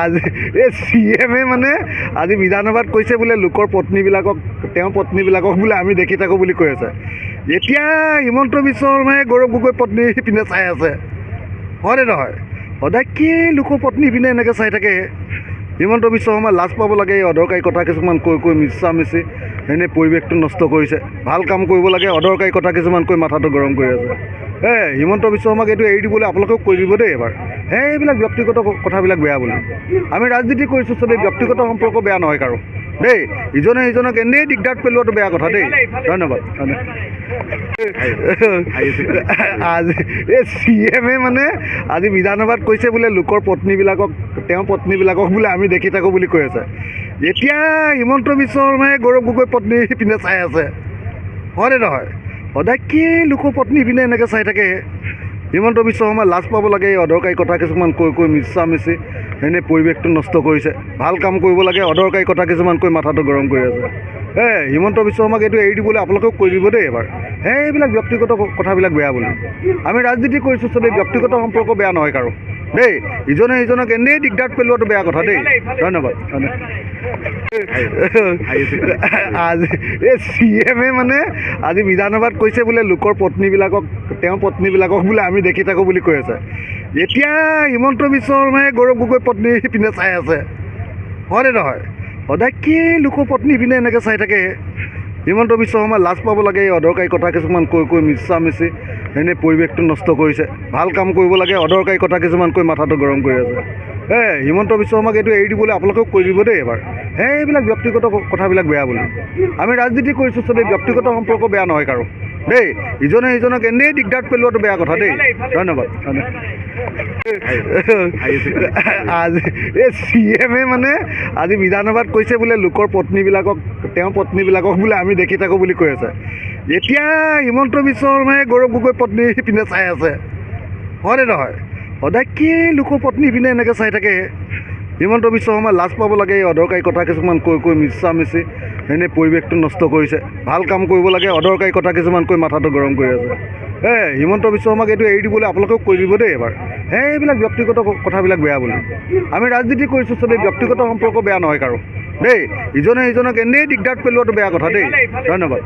আজি এই CM-এ মানে আজি বিধানসভাত কৈছে বোলে লোকৰ পত্নীবিলাকক পত্নীবিলাকক বোলে আমি দেখি থাকোঁ বুলি কৈ আছে। এতিয়া হিমন্ত বিশ্ব শৰ্মাই গৌৰৱ গগৈ পত্নী পিনে চাই আছে, হয়নে নহয়? সদায় কি লোকৰ পত্নী পিনে এনেকৈ চাই থাকে? হিমন্ত বিশ্ব শৰ্মা লাজ পাব লাগে। এই অদৰকাৰী কথা কিছুমান কৈ মিছামিচি এনেই পৰিৱেশটো নষ্ট কৰিছে। ভাল কাম কৰিব লাগে, অদৰকাৰী কথা কিছুমান কৈ মাথাটো গৰম কৰি আছে। হিমন্ত বিশ্ব শৰ্মাক এইটো এৰি দিবলৈ আপোনালোকেও কৈ দিব দেই এবাৰ। এইবিলাক ব্যক্তিগত কথাবিলাক বেয়া বুলি আমি ৰাজনীতি কৰিছোঁ, চবেই ব্যক্তিগত সম্পৰ্ক বেয়া নহয় কাৰো দেই। ইজনে সিজনক এনেই দিগদাৰত পেলোৱাটো বেয়া কথা দেই। ধন্যবাদ। আজি এই CM-এ মানে আজি বিধানসভাত কৈছে বোলে লোকৰ পত্নীবিলাকক বোলে আমি দেখি থাকোঁ বুলি কৈ আছে। এতিয়া হিমন্ত বিশ্ব শৰ্মাই গৌৰৱ গগৈ পত্নী পিনে চাই আছে, হয়নে নহয়? সদায় কি লোকৰ পত্নী পিনে এনেকৈ চাই থাকে? হিমন্ত বিশ্ব শৰ্মা লাজ পাব লাগে। এই অদৰকাৰী কথা কিছুমান কৈ মিছামিচি এনেই পৰিৱেশটো নষ্ট কৰিছে। ভাল কাম কৰিব লাগে, অদৰকাৰী কথা কিছুমান কৈ মাথাটো গৰম কৰি আছে। হিমন্ত বিশ্ব শৰ্মাক এইটো এৰি দিবলৈ আপোনালোকেও কৈ দিব দেই এবাৰ। এইবিলাক ব্যক্তিগত কথাবিলাক বেয়া বুলি আমি ৰাজনীতি কৰিছোঁ, চবেই ব্যক্তিগত সম্পৰ্ক বেয়া নহয় কাৰো দেই। ইজনে সিজনক এনেই দিগদাৰত পেলোৱাটো বেয়া কথা দেই। ধন্যবাদ। আজি এই CM-এ মানে আজি বিধানসভাত কৈছে বোলে লোকৰ পত্নীবিলাকক বোলে আমি দেখি থাকোঁ বুলি কৈ আছে। এতিয়া হিমন্ত বিশ্ব শৰ্মাই গৌৰৱ গগৈ পত্নী পিনে চাই আছে, হয়নে নহয়? সদায় কি লোকৰ পত্নী পিনে এনেকৈ চাই থাকে? হিমন্ত বিশ্ব শৰ্মা লাজ পাব লাগে। এই অদৰকাৰী কথা কিছুমান কৈ মিছামিচি এনেই পৰিৱেশটো নষ্ট কৰিছে। ভাল কাম কৰিব লাগে, অদৰকাৰী কথা কিছুমান কৈ মাথাটো গৰম কৰি আছে। হিমন্ত বিশ্ব শৰ্মাক এইটো এৰি দিবলৈ আপোনালোকেও কৈ দিব দেই এবাৰ। এইবিলাক ব্যক্তিগত কথাবিলাক বেয়া বুলি আমি ৰাজনীতি কৰিছোঁ, চবেই ব্যক্তিগত সম্পৰ্ক বেয়া নহয় কাৰো দেই। ইজনে সিজনক এনেই দিগদাৰত পেলোৱাটো বেয়া কথা দেই। ধন্যবাদ। আজি এই CM-এ মানে আজি বিধানসভাত কৈছে বোলে লোকৰ পত্নীবিলাকক বোলে আমি দেখি থাকোঁ বুলি কৈ আছে। এতিয়া হিমন্ত বিশ্ব শৰ্মাই গৌৰৱ গগৈ পত্নী পিনে চাই আছে, হয়নে নহয়? সদায় কি লোকৰ পত্নী পিনে এনেকৈ চাই থাকে? হিমন্ত বিশ্ব শৰ্মা লাজ পাব লাগে। এই অদৰকাৰী কথা কিছুমান কৈ মিছামিচি এনেই পৰিৱেশটো নষ্ট কৰিছে। ভাল কাম কৰিব লাগে, অদৰকাৰী কথা কিছুমান কৈ মাথাটো গৰম কৰি আছে। হিমন্ত বিশ্ব শৰ্মাক এইটো এৰি দিবলৈ আপোনালোকেও কৈ দিব দেই এবাৰ। এইবিলাক ব্যক্তিগত কথাবিলাক বেয়া বুলি আমি ৰাজনীতি কৰিছোঁ, চবেই ব্যক্তিগত সম্পৰ্ক বেয়া নহয় কাৰো দেই। ইজনে সিজনক এনেই দিগদাৰত পেলোৱাটো বেয়া কথা দেই। ধন্যবাদ।